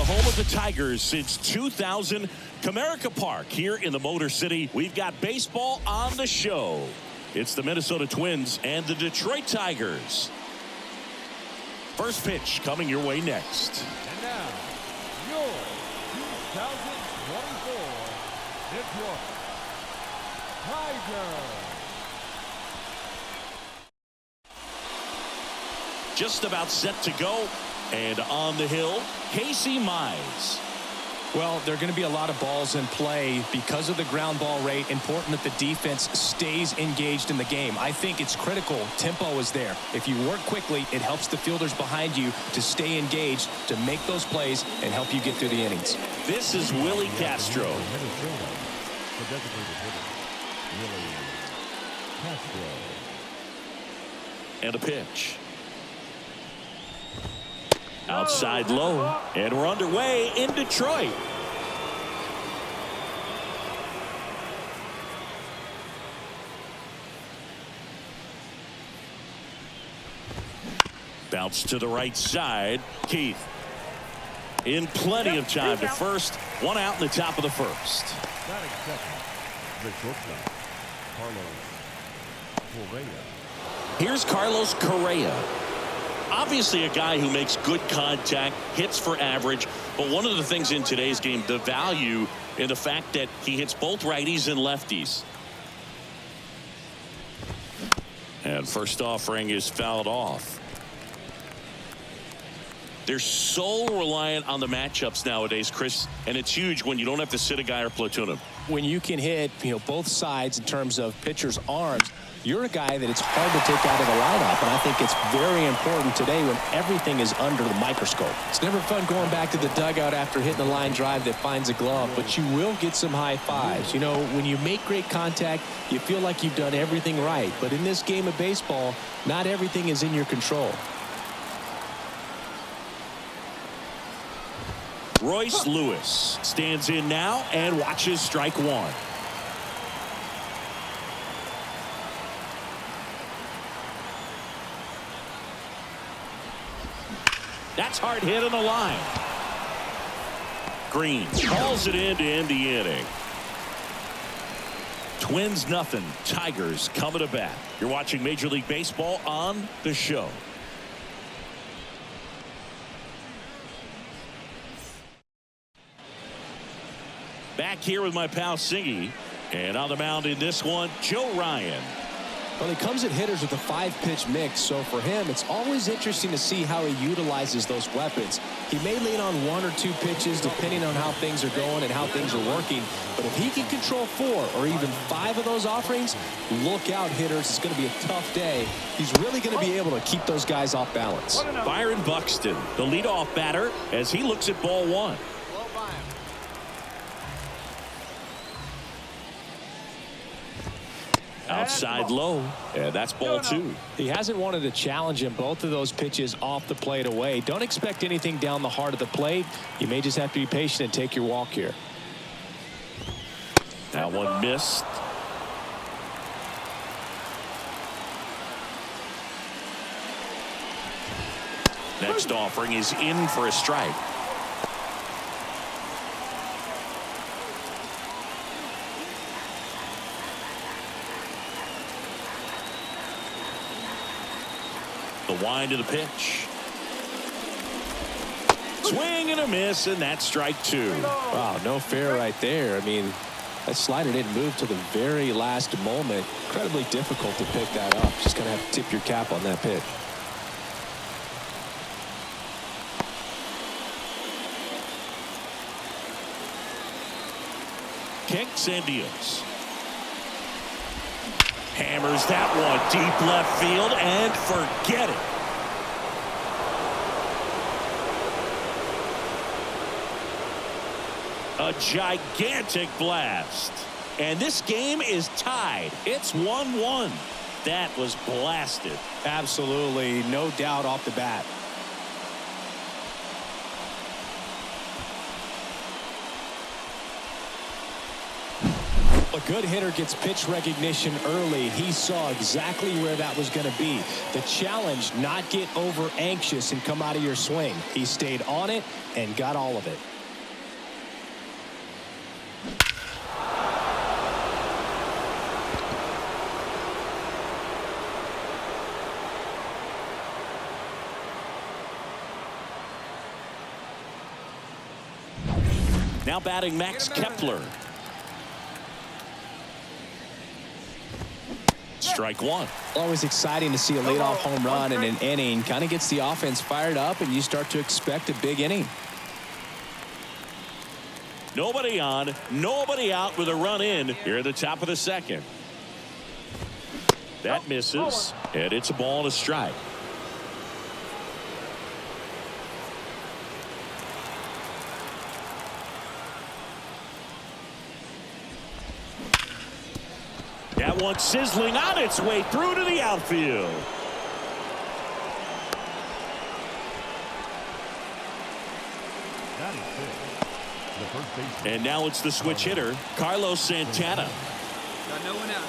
home of the Tigers since 2000, Comerica Park here in the Motor City. We've got baseball on the show. It's the Minnesota Twins and the Detroit Tigers. First pitch coming your way next. And now, your 2024 Detroit Tigers. Just about set to go. And on the hill, Casey Mize. Well, there are going to be a lot of balls in play because of the ground ball rate. Important that the defense stays engaged in the game. I think it's critical. Tempo is there. If you work quickly, it helps the fielders behind you to stay engaged, to make those plays, and help you get through the innings. This is Willie Castro. And a pitch. Outside low, and we're underway in Detroit. Bounce to the right side. Keith in plenty of time to first. One out in the top of the first. Batting second, the shortstop, Carlos Correa. Here's Carlos Correa. Obviously a guy who makes good contact, hits for average, but one of the things in today's game, the value in the fact that he hits both righties and lefties. And first offering is fouled off. They're so reliant on the matchups nowadays, Chris, and it's huge when you don't have to sit a guy or platoon him. When you can hit, both sides in terms of pitchers' arms, you're a guy that it's hard to take out of the lineup, and I think it's very important today when everything is under the microscope. It's never fun going back to the dugout after hitting a line drive that finds a glove, but you will get some high fives. When you make great contact, you feel like you've done everything right, but in this game of baseball, not everything is in your control. Royce Lewis stands in now and watches strike one. That's hard hit on the line. Green calls it in to end the inning. Twins nothing. Tigers coming to bat. You're watching Major League Baseball on the show. Back here with my pal Singy. And on the mound in this one, Joe Ryan. Well, he comes at hitters with a 5-pitch mix, so for him, it's always interesting to see how he utilizes those weapons. He may lean on 1 or 2 pitches depending on how things are going and how things are working, but if he can control 4 or even 5 of those offerings, look out, hitters. It's going to be a tough day. He's really going to be able to keep those guys off balance. Byron Buxton, the leadoff batter, as he looks at ball 1. Outside low, and that's ball 2. He hasn't wanted to challenge him. Both of those pitches off the plate away. Don't expect anything down the heart of the plate. You may just have to be patient and take your walk here. That one missed. Next offering is in for a strike. The wind of the pitch. Swing and a miss, and that's strike 2. Wow, no fair right there. I mean, that slider didn't move to the very last moment. Incredibly difficult to pick that up. Just going to have to tip your cap on that pitch. Kicks and deals. Hammers that one deep left field and forget it. A gigantic blast. And this game is tied. It's 1-1. That was blasted. Absolutely. No doubt off the bat. A good hitter gets pitch recognition early. He saw exactly where that was going to be. The challenge, not get over anxious and come out of your swing. He stayed on it and got all of it. Now batting Max Kepler. Strike one. Always exciting to see a leadoff home run in an inning. Kind of gets the offense fired up, and you start to expect a big inning. Nobody on, nobody out with a run in here at the top of the second. That misses, and it's a ball and a strike. That one sizzling on its way through to the outfield. And now it's the switch hitter, Carlos Santana. Got no one out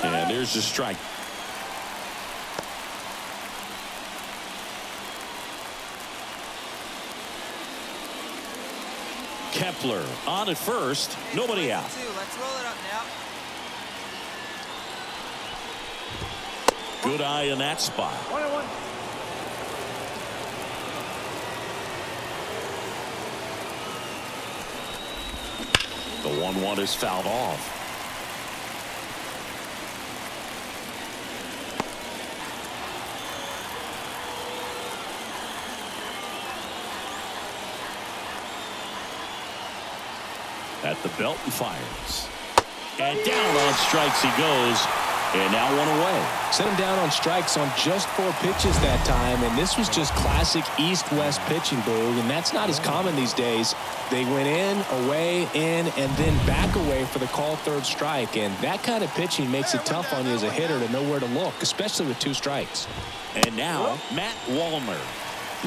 now. And there's the strike. Kepler on at first, nobody out. Let's roll it up now. Good eye in that spot. 1-1. The 1-1 is fouled off. At the belt and fires. And down on strikes he goes. And now one away. Set him down on strikes on just 4 pitches that time, and this was just classic east-west pitching, Boog, and that's not as common these days. They went in, away, in, and then back away for the call third strike, and that kind of pitching makes it tough on you as a hitter to know where to look, especially with 2 strikes. And now Matt Wallner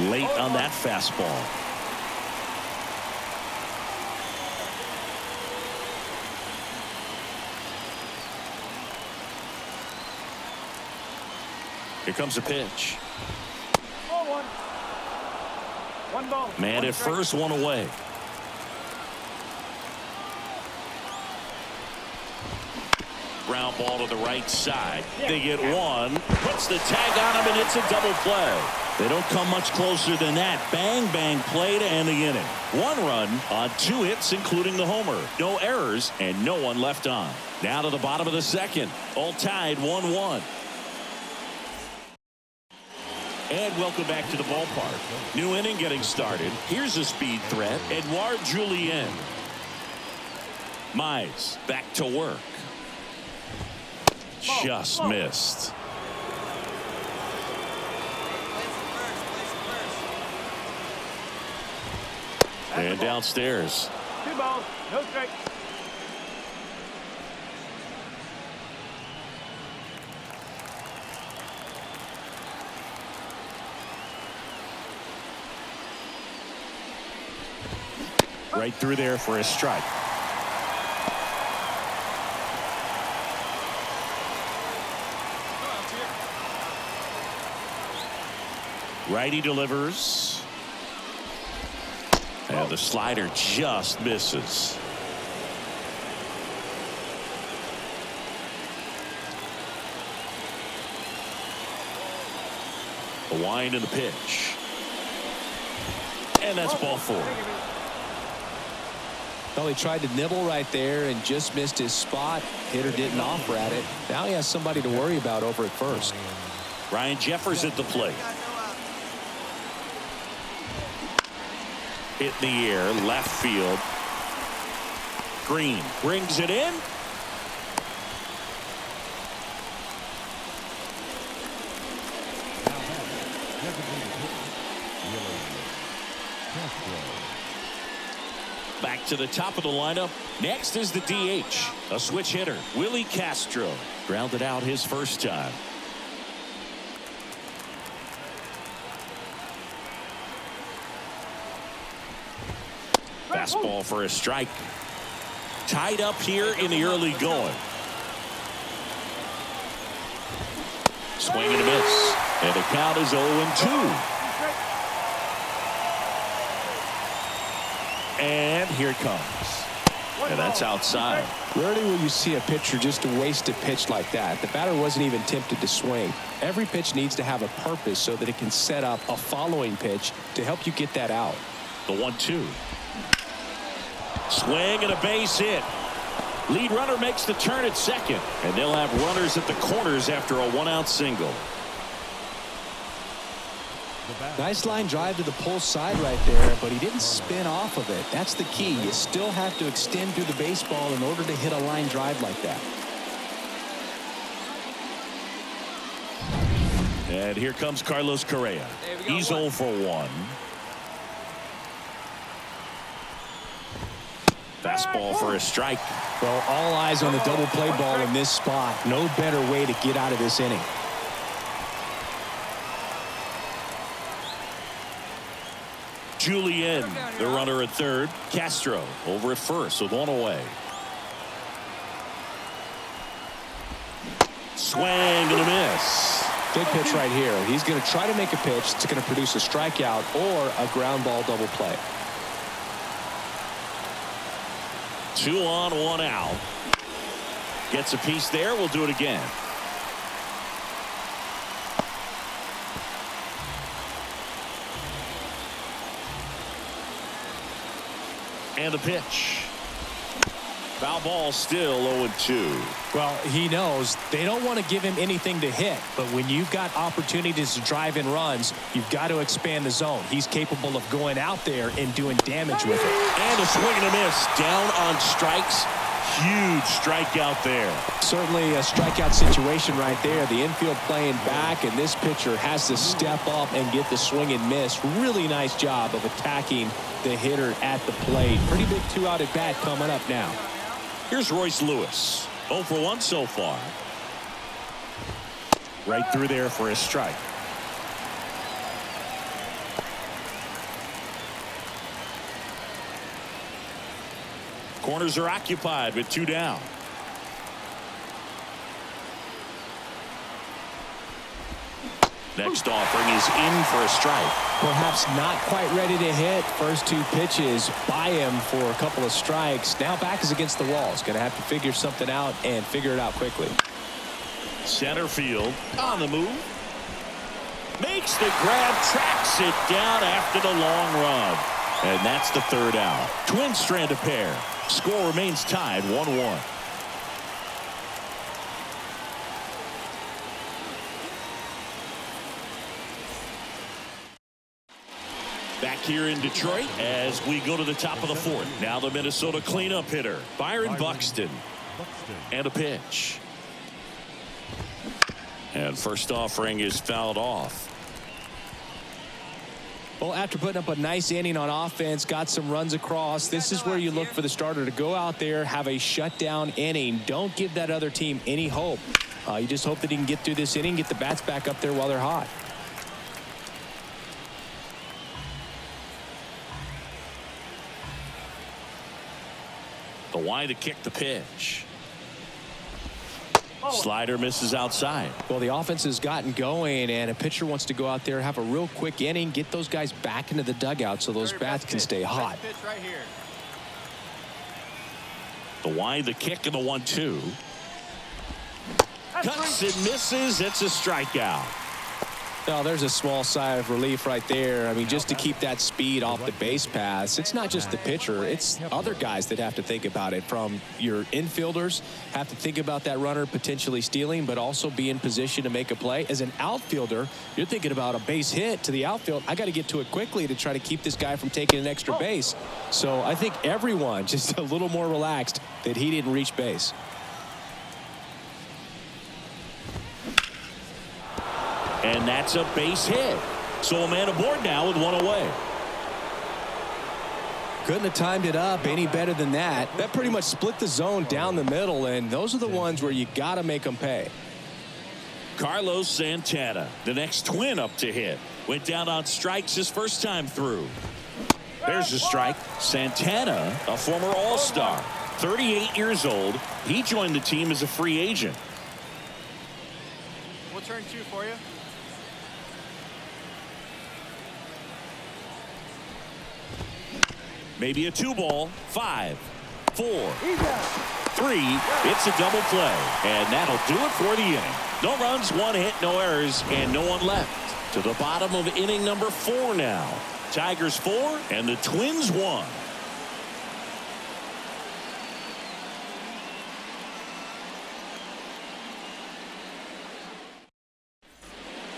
late on that fastball. Here comes a pitch. 1-1. 1 ball. Man at first, 1 away. Ground ball to the right side. They get 1. Puts the tag on him, and it's a double play. They don't come much closer than that. Bang, bang play to end the inning. 1 run on 2 hits, including the homer. No errors, and no one left on. Now to the bottom of the second. All tied 1-1. And welcome back to the ballpark. New inning getting started. Here's a speed threat. Edouard Julien. Mize back to work. Just missed. And downstairs. 2 balls. No strikes. Right through there for a strike. Righty delivers. And the slider just misses. The wind and the pitch. And that's ball 4. Well, he tried to nibble right there and just missed his spot. Hitter didn't offer at it. Now he has somebody to worry about over at first. Ryan Jeffers at the plate. Hit in the air, left field. Green brings it in. Back to the top of the lineup. Next is the DH, a switch hitter, Willie Castro. Grounded out his first time. Fastball for a strike. tied up here in the early going. Swing and a miss. And the count is 0-2. And here it comes. And that's outside. Rarely will you see a pitcher just waste a pitch like that. The batter wasn't even tempted to swing. Every pitch needs to have a purpose so that it can set up a following pitch to help you get that out. The 1-2. Swing and a base hit. Lead runner makes the turn at second. And they'll have runners at the corners after a one-out single. Nice line drive to the pull side right there, but he didn't spin off of it. That's the key. You still have to extend through the baseball in order to hit a line drive like that. And here comes Carlos Correa. He's 0 for 1. Fastball for a strike. Well, all eyes on the double play ball in this spot. No better way to get out of this inning. Julian, the runner at third. Castro over at first with one away. Swing and a miss. Big pitch right here. He's going to try to make a pitch that's going to produce a strikeout or a ground ball double play. 2 on, 1 out. Gets a piece there. We'll do it again. And the pitch. Foul ball, still 0-2. Well, he knows they don't want to give him anything to hit, but when you've got opportunities to drive in runs, you've got to expand the zone. He's capable of going out there and doing damage with it. And a swing and a miss. Down on strikes. Huge strikeout there. Certainly a strikeout situation right there. The infield playing back, and this pitcher has to step up and get the swing and miss. Really nice job of attacking the hitter at the plate. Pretty big 2-out at bat coming up now. Here's Royce Lewis. 0 for 1 so far. Right through there for a strike. Corners are occupied with 2 down. Next offering is in for a strike. Perhaps not quite ready to hit. First 2 pitches by him for a couple of strikes. Now back is against the wall. He's going to have to figure something out and figure it out quickly. Center field on the move. Makes the grab, tracks it down after the long run. And that's the 3rd out. Twins strand a pair. Score remains tied 1-1. Back here in Detroit as we go to the top of the 4th. Now the Minnesota cleanup hitter, Byron Buxton. And a pitch. And first offering is fouled off. Well, after putting up a nice inning on offense, got some runs across, this is where you look for the starter to go out there, have a shutdown inning. Don't give that other team any hope. You just hope that he can get through this inning, get the bats back up there while they're hot. The wide to kick the pitch. Slider misses outside. Well, the offense has gotten going, and a pitcher wants to go out there, have a real quick inning, get those guys back into the dugout so those bats can stay hot. The wide, the kick, and the 1-2. Cuts and misses. It's a strikeout. Well, there's a small sigh of relief right there. I mean, just to keep that speed off the base paths. It's not just the pitcher. It's other guys that have to think about it. From your infielders, have to think about that runner potentially stealing, but also be in position to make a play. As an outfielder, you're thinking about a base hit to the outfield. I got to get to it quickly to try to keep this guy from taking an extra base. So I think everyone just a little more relaxed that he didn't reach base. And that's a base hit. So a man aboard now with 1 away. Couldn't have timed it up any better than that. That pretty much split the zone down the middle, and those are the ones where you got to make them pay. Carlos Santana, the next Twin up to hit. Went down on strikes his first time through. There's a strike. Santana, a former All-Star. 38 years old. He joined the team as a free agent. We'll turn 2 for you. Maybe a 2-ball. 5, 4, 3. It's a double play. And that'll do it for the inning. No runs, 1 hit, no errors, and no one left. To the bottom of inning number 4 now. Tigers 4 and the Twins 1.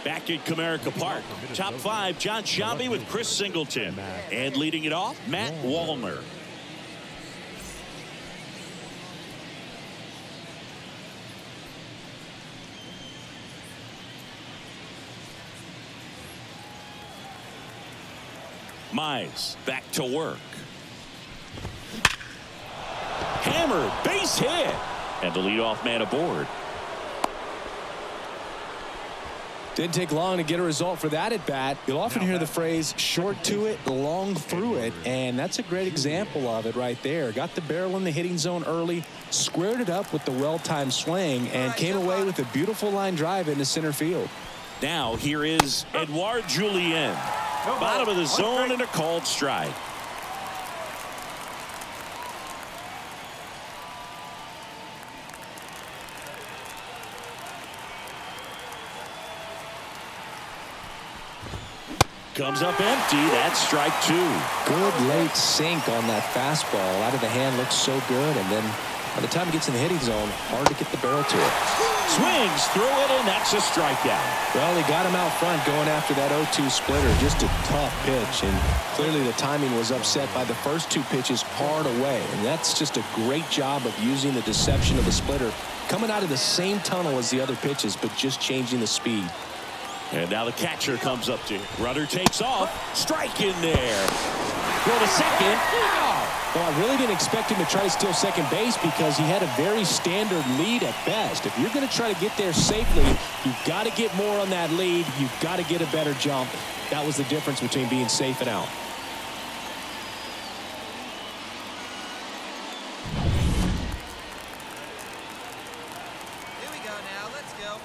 Back at Comerica Park. Top 5, John Sciambi with Chris Singleton. And leading it off, Matt Wallner. Mize back to work. Hammered, base hit. And the leadoff man aboard. Didn't take long to get a result for that at bat. You'll often hear the phrase short to it, long through it, and that's a great example of it right there. Got the barrel in the hitting zone early, squared it up with the well-timed swing, and came away with a beautiful line drive into center field. Now here is Edouard Julien. Bottom of the zone and a called strike. Comes up empty. That's strike 2. Good late sink on that fastball. Out of the hand, looks so good, and then by the time it gets in the hitting zone, hard to get the barrel to it. Swings through it, and that's a strikeout. Well, he got him out front going after that 0-2 splitter. Just a tough pitch, and clearly the timing was upset by the first 2 pitches hard away, and that's just a great job of using the deception of the splitter, coming out of the same tunnel as the other pitches, but just changing the speed. And now the catcher comes up to him. Runner takes off. Strike in there. Go to second. Well, I really didn't expect him to try to steal second base because he had a very standard lead at best. If you're going to try to get there safely, you've got to get more on that lead. You've got to get a better jump. That was the difference between being safe and out. Here we go now. Let's go.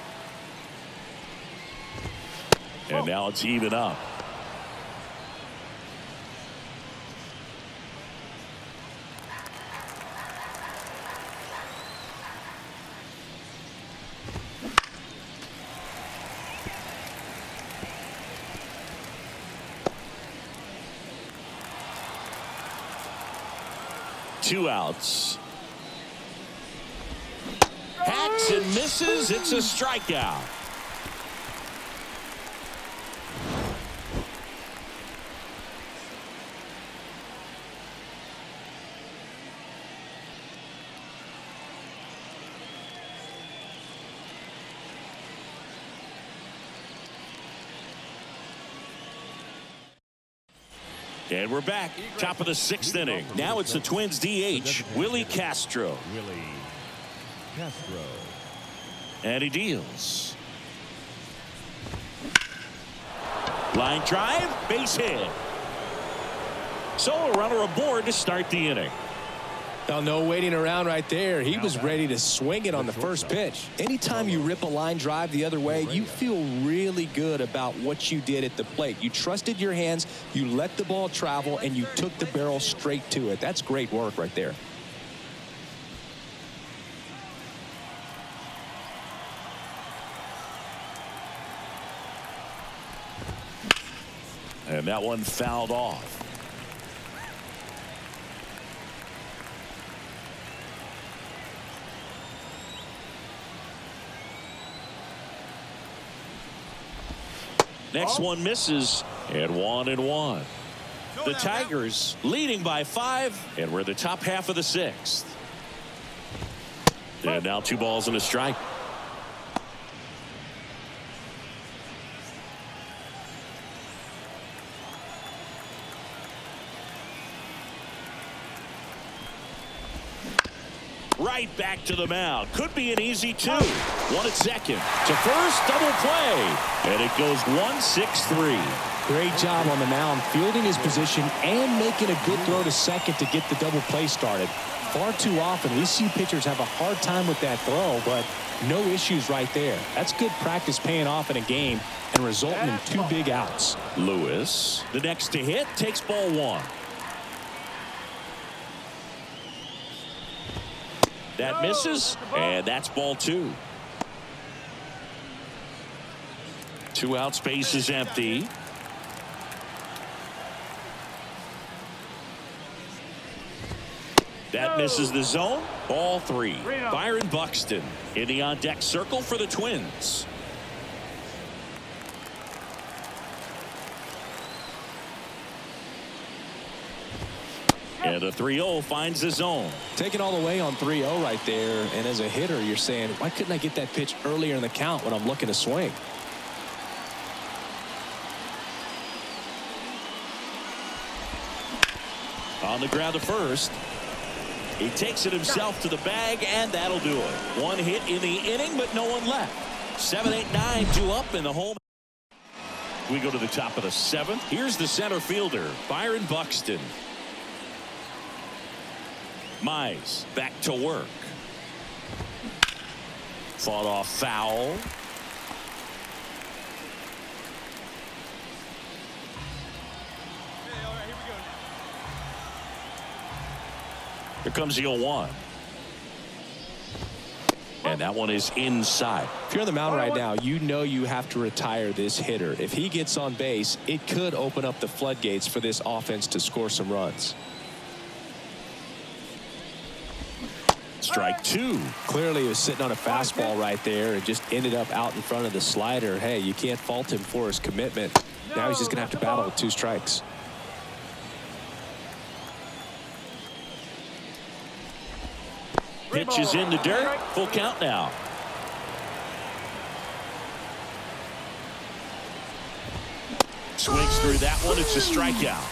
And now it's even up. Two outs. Hacks and misses. It's a strikeout. And we're back. Top of the 6th inning. Now it's the Twins DH, Willie Castro. And he deals. Line drive, base hit. So a runner aboard to start the inning. Now, no waiting around right there. He was ready to swing it on the first pitch. Anytime you rip a line drive the other way, you feel really good about what you did at the plate. You trusted your hands, you let the ball travel, and you took the barrel straight to it. That's great work right there. And that one fouled off. Next one misses, and 1-1. The Tigers leading by 5, and we're the top half of the 6th. And now 2 balls and a strike. Right back to the mound. Could be an easy 2. 1 at second. To first, double play. And it goes 1-6-3. Great job on the mound, fielding his position and making a good throw to second to get the double play started. Far too often we see pitchers have a hard time with that throw, but no issues right there. That's good practice paying off in a game and resulting in 2 big outs. Lewis, the next to hit, takes ball 1. That misses, and that's ball 2. 2 outs, base is empty. That misses the zone. Ball 3. Byron Buxton in the on-deck circle for the Twins. And a 3-0 finds the zone. Taking all the way on 3-0 right there, and as a hitter you're saying, why couldn't I get that pitch earlier in the count when I'm looking to swing? On the ground to first. He takes it himself to the bag, and that'll do it. 1 hit in the inning, but no one left. 7, 8, 9, 2 up in the home. We go to the top of the 7th. Here's the center fielder, Byron Buxton. Mize back to work. Fought off foul. Here comes the 0-1. And that one is inside. If you're on the mound right now, you know you have to retire this hitter. If he gets on base, it could open up the floodgates for this offense to score some runs. Strike 2. Clearly he was sitting on a fastball right there and just ended up out in front of the slider. Hey, you can't fault him for his commitment. Now he's just going to have to battle with 2 strikes. Pitch is in the dirt. Full count now. Swings through that one. It's a strikeout.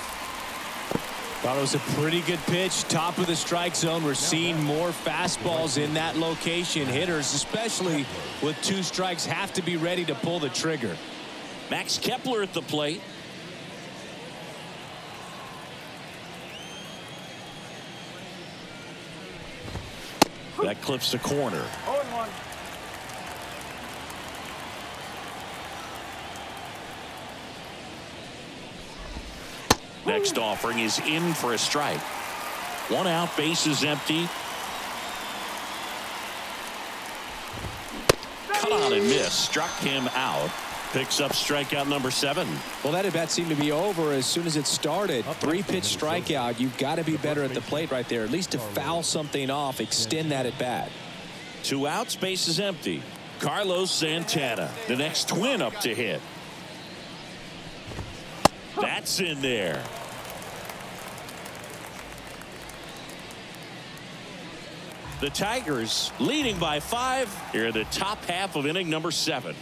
Thought it was a pretty good pitch. Top of the strike zone. We're seeing more fastballs in that location. Hitters, especially with 2 strikes, have to be ready to pull the trigger. Max Kepler at the plate. That clips the corner. 0-1. Next offering is in for a strike. 1 out, base is empty. Cut on and miss. Struck him out. Picks up strikeout number 7. Well, that at bat seemed to be over as soon as it started. 3-pitch strikeout. You've got to be better at the plate right there, at least to foul something off, extend that at bat. 2 outs, base is empty. Carlos Santana, the next Twin up to hit. That's in there. The Tigers leading by 5 here in the top half of inning number 7.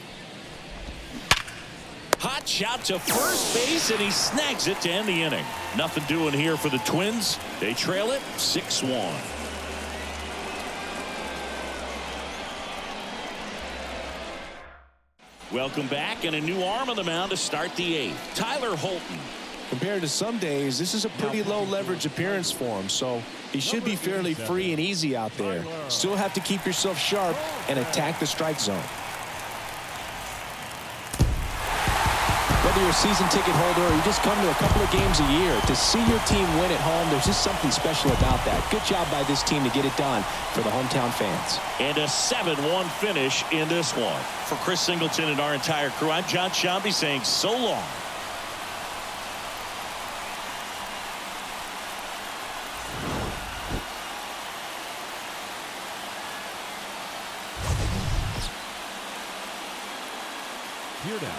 Hot shot to first base, and he snags it to end the inning. Nothing doing here for the Twins. They trail it 6-1. Welcome back, and a new arm on the mound to start the 8th. Tyler Holton. Compared to some days, this is a pretty low leverage appearance for him, so he should be fairly free and easy out there. Still have to keep yourself sharp and attack the strike zone. Whether you're a season ticket holder or you just come to a couple of games a year, to see your team win at home, there's just something special about that. Good job by this team to get it done for the hometown fans. And a 7-1 finish in this one. For Chris Singleton and our entire crew, I'm John Shambi saying so long. Here now